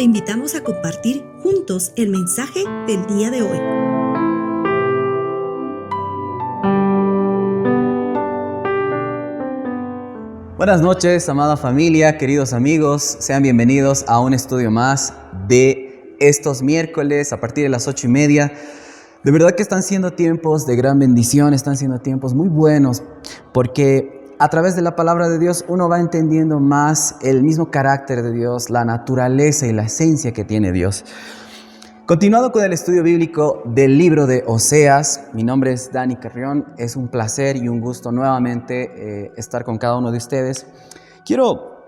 Te invitamos a compartir juntos el mensaje del día de hoy. Buenas noches, amada familia, queridos amigos. Sean bienvenidos a un estudio más de estos miércoles a partir de las 8:30. De verdad que están siendo tiempos de gran bendición, están siendo tiempos muy buenos, porque a través de la palabra de Dios uno va entendiendo más el mismo carácter de Dios, la naturaleza y la esencia que tiene Dios. Continuando con el estudio bíblico del libro de Oseas, mi nombre es Dani Carrión, es un placer y un gusto nuevamente estar con cada uno de ustedes. Quiero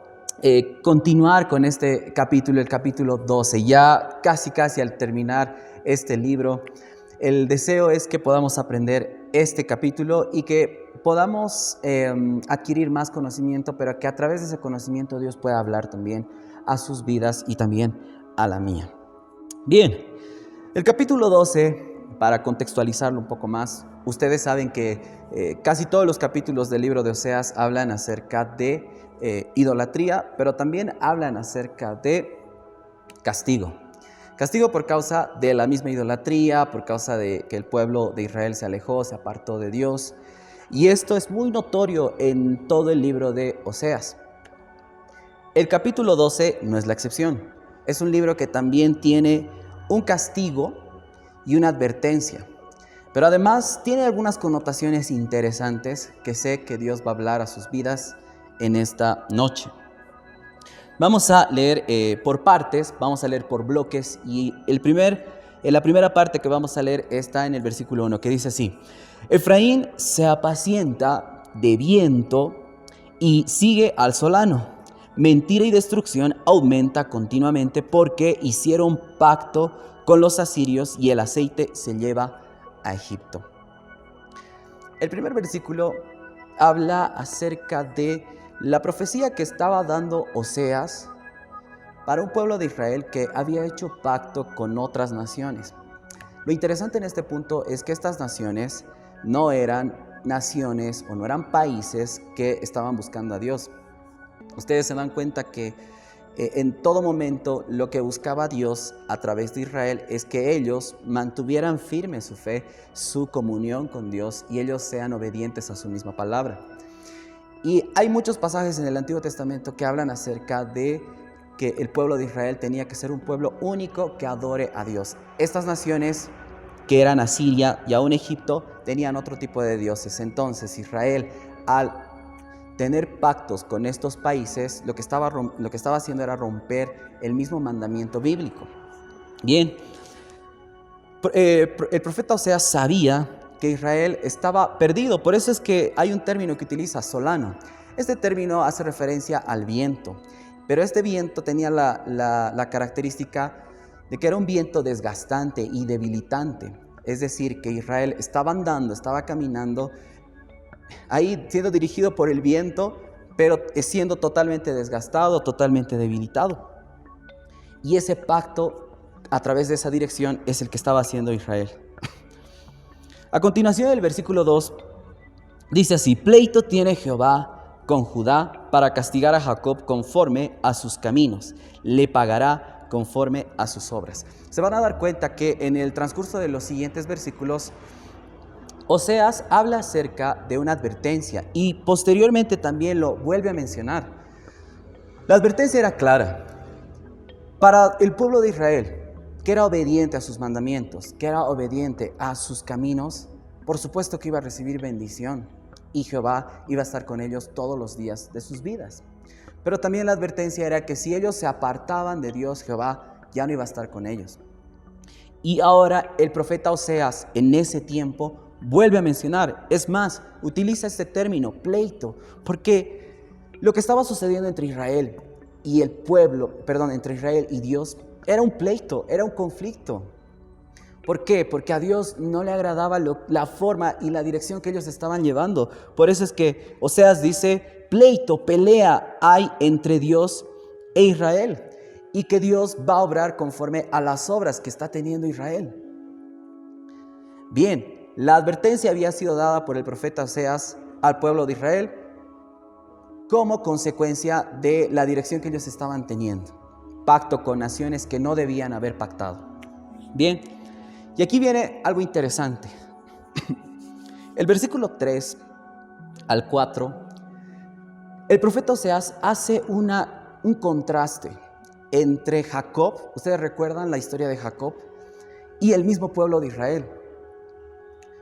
continuar con este capítulo, el capítulo 12, ya casi al terminar este libro. El deseo es que podamos aprender este capítulo y que podamos adquirir más conocimiento, pero que a través de ese conocimiento Dios pueda hablar también a sus vidas y también a la mía. Bien, el capítulo 12, para contextualizarlo un poco más, ustedes saben que casi todos los capítulos del libro de Oseas hablan acerca de idolatría, pero también hablan acerca de castigo. Castigo por causa de la misma idolatría, por causa de que el pueblo de Israel se alejó, se apartó de Dios. Y esto es muy notorio en todo el libro de Oseas. El capítulo 12 no es la excepción. Es un libro que también tiene un castigo y una advertencia. Pero además tiene algunas connotaciones interesantes que sé que Dios va a hablar a sus vidas en esta noche. Vamos a leer por partes, vamos a leer por bloques y la primera parte que vamos a leer está en el versículo 1, que dice así: Efraín se apacienta de viento y sigue al solano. Mentira y destrucción aumenta continuamente porque hicieron pacto con los asirios y el aceite se lleva a Egipto. El primer versículo habla acerca de la profecía que estaba dando Oseas para un pueblo de Israel que había hecho pacto con otras naciones. Lo interesante en este punto es que estas naciones no eran naciones o no eran países que estaban buscando a Dios. Ustedes se dan cuenta que en todo momento lo que buscaba Dios a través de Israel es que ellos mantuvieran firme su fe, su comunión con Dios y ellos sean obedientes a su misma palabra. Y hay muchos pasajes en el Antiguo Testamento que hablan acerca de que el pueblo de Israel tenía que ser un pueblo único que adore a Dios. Estas naciones que eran Asiria y aún Egipto tenían otro tipo de dioses. Entonces Israel, al tener pactos con estos países, lo que estaba haciendo era romper el mismo mandamiento bíblico. Bien, el profeta Oseas sabía que Israel estaba perdido, por eso es que hay un término que utiliza, solano. Este término hace referencia al viento, pero este viento tenía la característica de que era un viento desgastante y debilitante. Es decir, que Israel estaba andando, estaba caminando, ahí siendo dirigido por el viento, pero siendo totalmente desgastado, totalmente debilitado. Y ese pacto, a través de esa dirección, es el que estaba haciendo Israel. A continuación, el versículo 2 dice así: Pleito tiene Jehová con Judá para castigar a Jacob conforme a sus caminos, le pagará conforme a sus obras. Se van a dar cuenta que en el transcurso de los siguientes versículos, Oseas habla acerca de una advertencia y posteriormente también lo vuelve a mencionar. La advertencia era clara para el pueblo de Israel, que era obediente a sus mandamientos, que era obediente a sus caminos. Por supuesto que iba a recibir bendición y Jehová iba a estar con ellos todos los días de sus vidas. Pero también la advertencia era que si ellos se apartaban de Dios, Jehová ya no iba a estar con ellos. Y ahora el profeta Oseas en ese tiempo vuelve a mencionar, es más, utiliza este término, pleito, porque lo que estaba sucediendo entre Israel y entre Israel y Dios, era un pleito, era un conflicto. ¿Por qué? Porque a Dios no le agradaba la forma y la dirección que ellos estaban llevando. Por eso es que Oseas dice, pleito, pelea hay entre Dios e Israel, y que Dios va a obrar conforme a las obras que está teniendo Israel. Bien, la advertencia había sido dada por el profeta Oseas al pueblo de Israel como consecuencia de la dirección que ellos estaban teniendo. pacto con naciones que no debían haber pactado. Bien, y aquí viene algo interesante. El versículo 3 al 4, el profeta Oseas hace un contraste entre Jacob, ustedes recuerdan la historia de Jacob, y el mismo pueblo de Israel.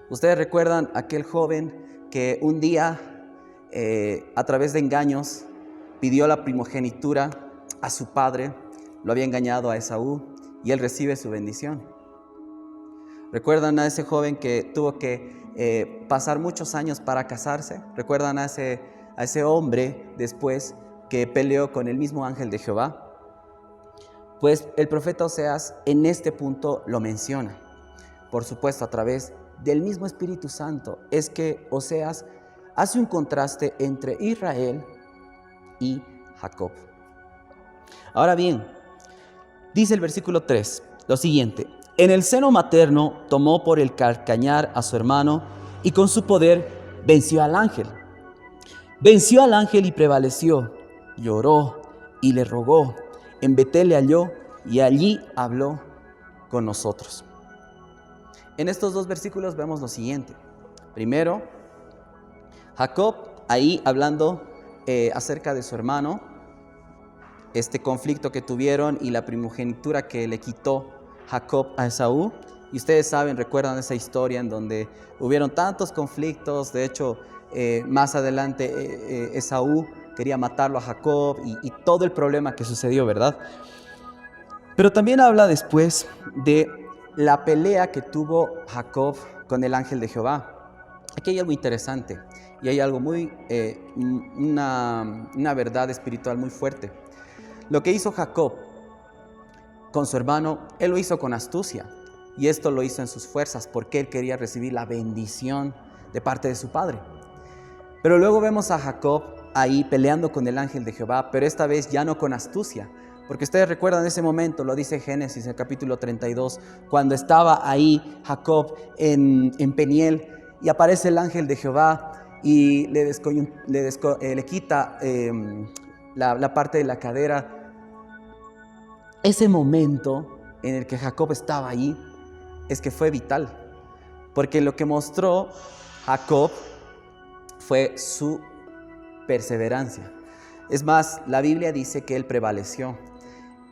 Ustedes recuerdan aquel joven que un día, a través de engaños, pidió la primogenitura a su padre, lo había engañado a Esaú, y él recibe su bendición. ¿Recuerdan a ese joven que tuvo que pasar muchos años para casarse? ¿Recuerdan a ese hombre después que peleó con el mismo ángel de Jehová? Pues el profeta Oseas en este punto lo menciona. Por supuesto, a través del mismo Espíritu Santo es que Oseas hace un contraste entre Israel y Jacob. Ahora bien, dice el versículo 3 lo siguiente: en el seno materno tomó por el calcañar a su hermano y con su poder venció al ángel. Venció al ángel y prevaleció, lloró y le rogó. En Betel le halló y allí habló con nosotros. En estos dos versículos vemos lo siguiente. Primero, Jacob ahí hablando acerca de su hermano, este conflicto que tuvieron y la primogenitura que le quitó Jacob a Esaú. Y ustedes saben, recuerdan esa historia en donde hubieron tantos conflictos. De hecho, más adelante Esaú quería matarlo a Jacob y todo el problema que sucedió, ¿verdad? Pero también habla después de la pelea que tuvo Jacob con el ángel de Jehová. Aquí hay algo interesante y hay algo una verdad espiritual muy fuerte. Lo que hizo Jacob con su hermano, él lo hizo con astucia, y esto lo hizo en sus fuerzas porque él quería recibir la bendición de parte de su padre. Pero luego vemos a Jacob ahí peleando con el ángel de Jehová, pero esta vez ya no con astucia, porque ustedes recuerdan ese momento, lo dice Génesis, en el capítulo 32, cuando estaba ahí Jacob en Peniel y aparece el ángel de Jehová y le quita la parte de la cadera. Ese momento en el que Jacob estaba ahí es que fue vital, porque lo que mostró Jacob fue su perseverancia. Es más, la Biblia dice que él prevaleció.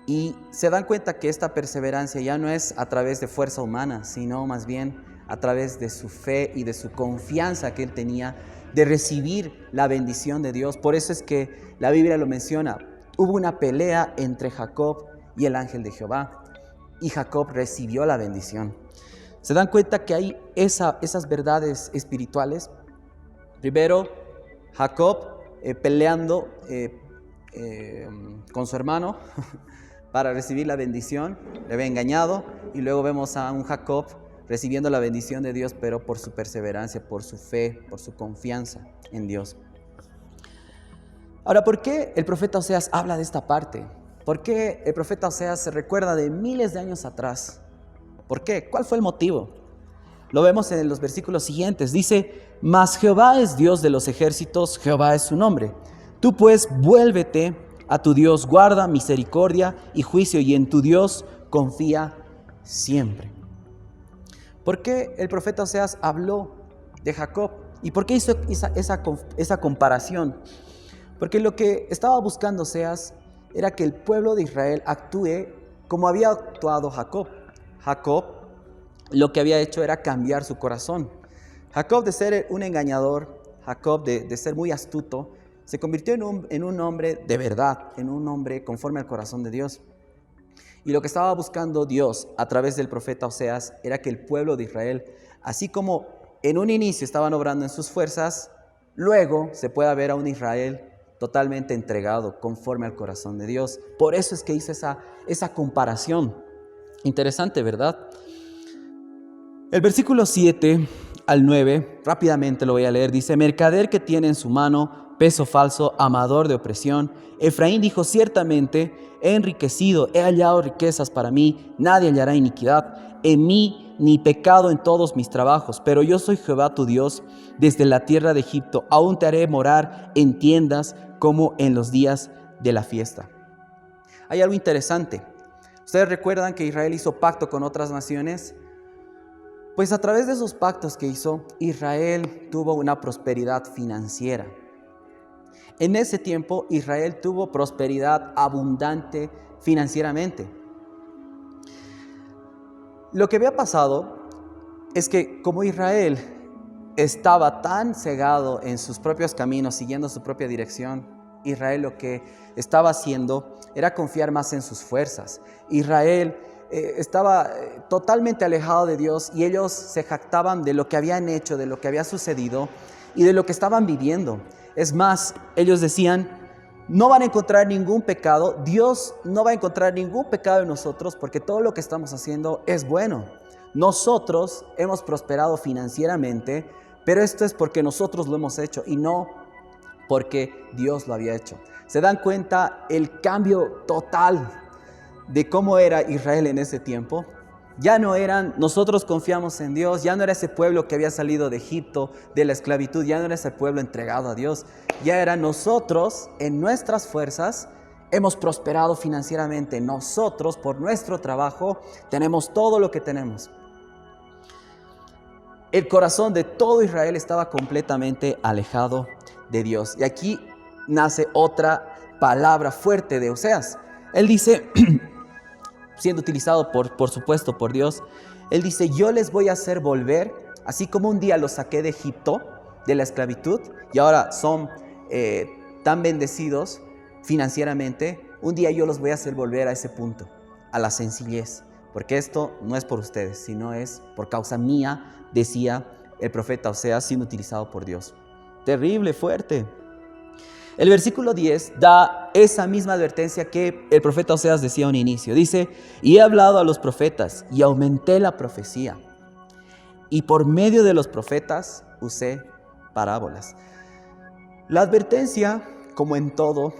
Y se dan cuenta que esta perseverancia ya no es a través de fuerza humana, sino más bien a través de su fe y de su confianza que él tenía de recibir la bendición de Dios. Por eso es que la Biblia lo menciona. Hubo una pelea entre Jacob y el ángel de Jehová, y Jacob recibió la bendición. ¿Se dan cuenta que hay esas verdades espirituales? Primero, Jacob peleando con su hermano para recibir la bendición, le había engañado, y luego vemos a un Jacob recibiendo la bendición de Dios, pero por su perseverancia, por su fe, por su confianza en Dios. Ahora, ¿por qué el profeta Oseas habla de esta parte? ¿Por qué el profeta Oseas se recuerda de miles de años atrás? ¿Por qué? ¿Cuál fue el motivo? Lo vemos en los versículos siguientes. Dice: mas Jehová es Dios de los ejércitos, Jehová es su nombre. Tú pues vuélvete a tu Dios, guarda misericordia y juicio, y en tu Dios confía siempre. ¿Por qué el profeta Oseas habló de Jacob? ¿Y por qué hizo esa comparación? Porque lo que estaba buscando Oseas era que el pueblo de Israel actúe como había actuado Jacob. Jacob lo que había hecho era cambiar su corazón. Jacob, de ser un engañador, Jacob de ser muy astuto, se convirtió en un hombre de verdad, en un hombre conforme al corazón de Dios. Y lo que estaba buscando Dios a través del profeta Oseas era que el pueblo de Israel, así como en un inicio estaban obrando en sus fuerzas, luego se pueda ver a un Israel totalmente entregado conforme al corazón de Dios. Por eso es que hizo esa comparación. Interesante, ¿verdad? El versículo 7 al 9, rápidamente lo voy a leer, dice: mercader que tiene en su mano peso falso, amador de opresión. Efraín dijo: ciertamente he enriquecido, he hallado riquezas para mí, nadie hallará iniquidad en mí, ni pecado en todos mis trabajos. Pero yo soy Jehová tu Dios, desde la tierra de Egipto. Aún te haré morar en tiendas como en los días de la fiesta. hay algo interesante. ¿Ustedes recuerdan que Israel hizo pacto con otras naciones? Pues a través de esos pactos que hizo, Israel tuvo una prosperidad financiera. En ese tiempo, Israel tuvo prosperidad abundante financieramente. Lo que había pasado es que como Israel estaba tan cegado en sus propios caminos, siguiendo su propia dirección, Israel lo que estaba haciendo era confiar más en sus fuerzas. Israel estaba totalmente alejado de Dios y ellos se jactaban de lo que habían hecho, de lo que había sucedido y de lo que estaban viviendo. Es más, ellos decían, no van a encontrar ningún pecado, Dios no va a encontrar ningún pecado en nosotros porque todo lo que estamos haciendo es bueno. Nosotros hemos prosperado financieramente, pero esto es porque nosotros lo hemos hecho y no porque Dios lo había hecho. ¿Se dan cuenta el cambio total de cómo era Israel en ese tiempo? Ya no eran, nosotros confiamos en Dios, ya no era ese pueblo que había salido de Egipto, de la esclavitud, ya no era ese pueblo entregado a Dios, ya era nosotros, en nuestras fuerzas, hemos prosperado financieramente. Nosotros, por nuestro trabajo, tenemos todo lo que tenemos. El corazón de todo Israel estaba completamente alejado de Dios. Y aquí nace otra palabra fuerte de Oseas. Él dice, siendo utilizado por supuesto por Dios, él dice, yo les voy a hacer volver, así como un día los saqué de Egipto, de la esclavitud, y ahora son tan bendecidos financieramente, un día yo los voy a hacer volver a ese punto, a la sencillez, porque esto no es por ustedes, sino es por causa mía, decía el profeta Oseas, siendo utilizado por Dios. Terrible, fuerte. El versículo 10 da esa misma advertencia que el profeta Oseas decía a un inicio. Dice, y he hablado a los profetas y aumenté la profecía. Y por medio de los profetas usé parábolas. La advertencia, como en todo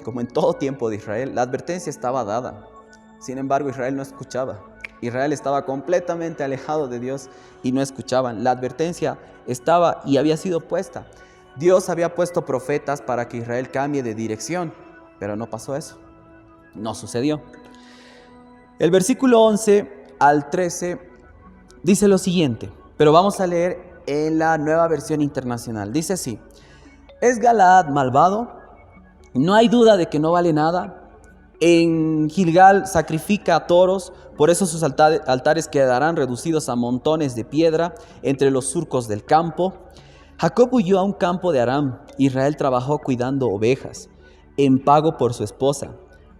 tiempo de Israel, la advertencia estaba dada. Sin embargo, Israel no escuchaba. Israel estaba completamente alejado de Dios y no escuchaban. La advertencia estaba y había sido puesta. Dios había puesto profetas para que Israel cambie de dirección, pero no pasó eso. No sucedió. El versículo 11 al 13 dice lo siguiente, pero vamos a leer en la Nueva Versión Internacional. Dice así, ¿es Galaad malvado? No hay duda de que no vale nada. En Gilgal sacrifica a toros, por eso sus altares quedarán reducidos a montones de piedra entre los surcos del campo. Jacob huyó a un campo de Aram, Israel trabajó cuidando ovejas, en pago por su esposa,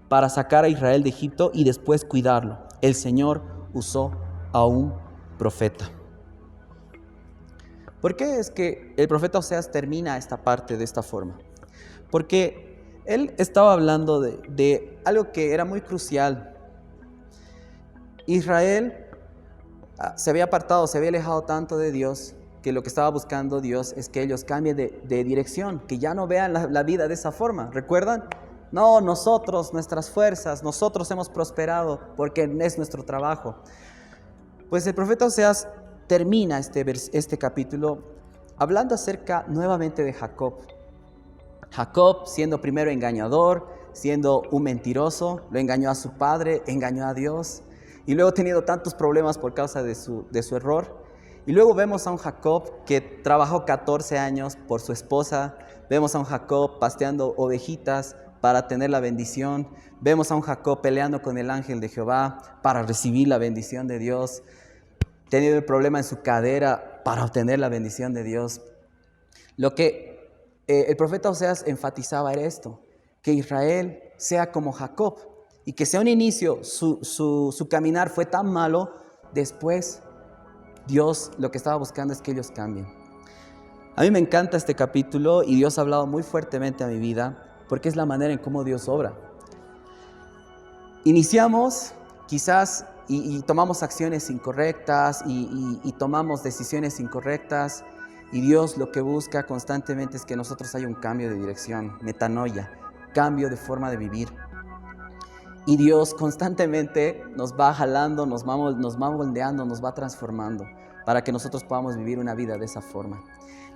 para sacar a Israel de Egipto y después cuidarlo. El Señor usó a un profeta. ¿Por qué es que el profeta Oseas termina esta parte de esta forma? Porque él estaba hablando de algo que era muy crucial. Israel se había apartado, se había alejado tanto de Dios, que lo que estaba buscando Dios es que ellos cambien de dirección, que ya no vean la vida de esa forma. ¿Recuerdan? No, nosotros, nuestras fuerzas, nosotros hemos prosperado porque es nuestro trabajo. Pues el profeta Oseas termina este capítulo hablando acerca nuevamente de Jacob. Jacob, siendo primero engañador, siendo un mentiroso, lo engañó a su padre, engañó a Dios y luego tenido tantos problemas por causa de su error. Y luego vemos a un Jacob que trabajó 14 años por su esposa, vemos a un Jacob pasteando ovejitas para tener la bendición, vemos a un Jacob peleando con el ángel de Jehová para recibir la bendición de Dios, teniendo el problema en su cadera para obtener la bendición de Dios. Lo que el profeta Oseas enfatizaba era esto, que Israel sea como Jacob y que sea un inicio, su caminar fue tan malo, después Dios lo que estaba buscando es que ellos cambien. A mí me encanta este capítulo y Dios ha hablado muy fuertemente a mi vida porque es la manera en cómo Dios obra. Iniciamos quizás y tomamos acciones incorrectas y tomamos decisiones incorrectas. Y Dios lo que busca constantemente es que nosotros haya un cambio de dirección, metanoia, cambio de forma de vivir. Y Dios constantemente nos va jalando, nos va moldeando, nos va transformando para que nosotros podamos vivir una vida de esa forma.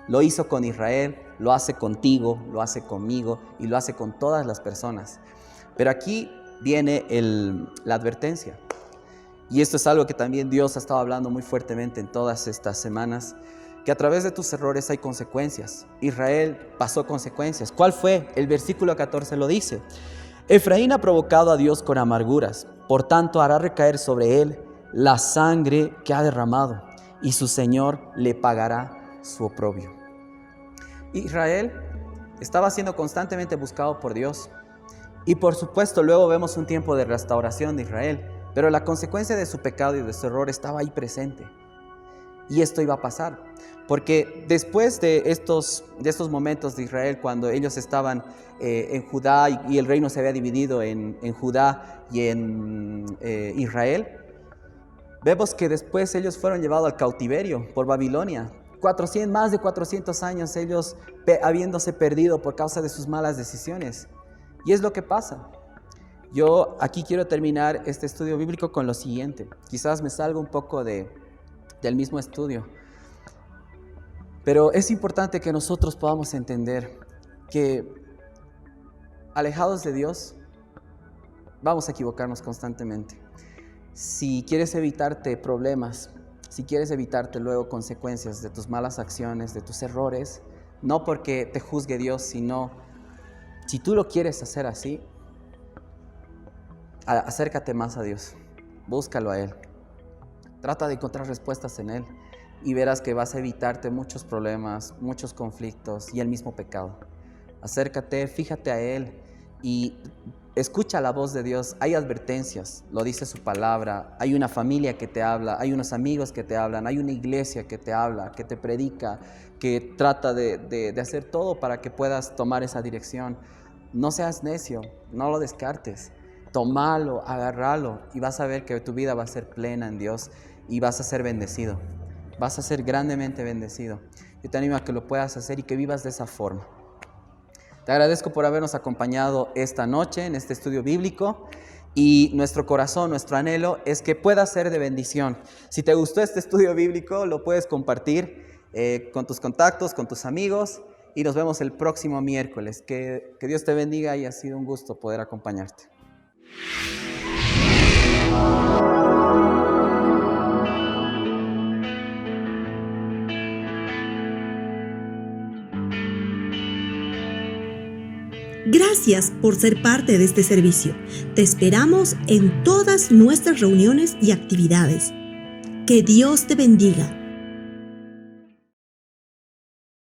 Lo hizo con Israel, lo hace contigo, lo hace conmigo y lo hace con todas las personas. Pero aquí viene la advertencia. Y esto es algo que también Dios ha estado hablando muy fuertemente en todas estas semanas, que a través de tus errores hay consecuencias. Israel pasó consecuencias. ¿Cuál fue? El versículo 14 lo dice. Efraín ha provocado a Dios con amarguras, por tanto hará recaer sobre él la sangre que ha derramado, y su Señor le pagará su oprobio. Israel estaba siendo constantemente buscado por Dios. Y por supuesto luego vemos un tiempo de restauración de Israel, pero la consecuencia de su pecado y de su error estaba ahí presente. Y esto iba a pasar, porque después de estos momentos de Israel, cuando ellos estaban en Judá y el reino se había dividido en Judá y en Israel, vemos que después ellos fueron llevados al cautiverio por Babilonia. Más de 400 años ellos habiéndose perdido por causa de sus malas decisiones. Y es lo que pasa. Yo aquí quiero terminar este estudio bíblico con lo siguiente. Quizás me salga un poco del mismo estudio, pero es importante que nosotros podamos entender que alejados de Dios vamos a equivocarnos constantemente. Si quieres evitarte problemas, si quieres evitarte luego consecuencias de tus malas acciones, de tus errores, no porque te juzgue Dios, sino si tú lo quieres hacer así, acércate más a Dios, búscalo a Él, trata de encontrar respuestas en Él y verás que vas a evitarte muchos problemas, muchos conflictos y el mismo pecado. Acércate, fíjate a Él y escucha la voz de Dios. Hay advertencias, lo dice su palabra, hay una familia que te habla, hay unos amigos que te hablan, hay una iglesia que te habla, que te predica, que trata de hacer todo para que puedas tomar esa dirección. No seas necio, no lo descartes. Tómalo, agárralo y vas a ver que tu vida va a ser plena en Dios y vas a ser bendecido. Vas a ser grandemente bendecido. Yo te animo a que lo puedas hacer y que vivas de esa forma. Te agradezco por habernos acompañado esta noche en este estudio bíblico y nuestro corazón, nuestro anhelo es que pueda ser de bendición. Si te gustó este estudio bíblico, lo puedes compartir con tus contactos, con tus amigos y nos vemos el próximo miércoles. Que Dios te bendiga y ha sido un gusto poder acompañarte. Gracias por ser parte de este servicio. Te esperamos en todas nuestras reuniones y actividades. Que Dios te bendiga.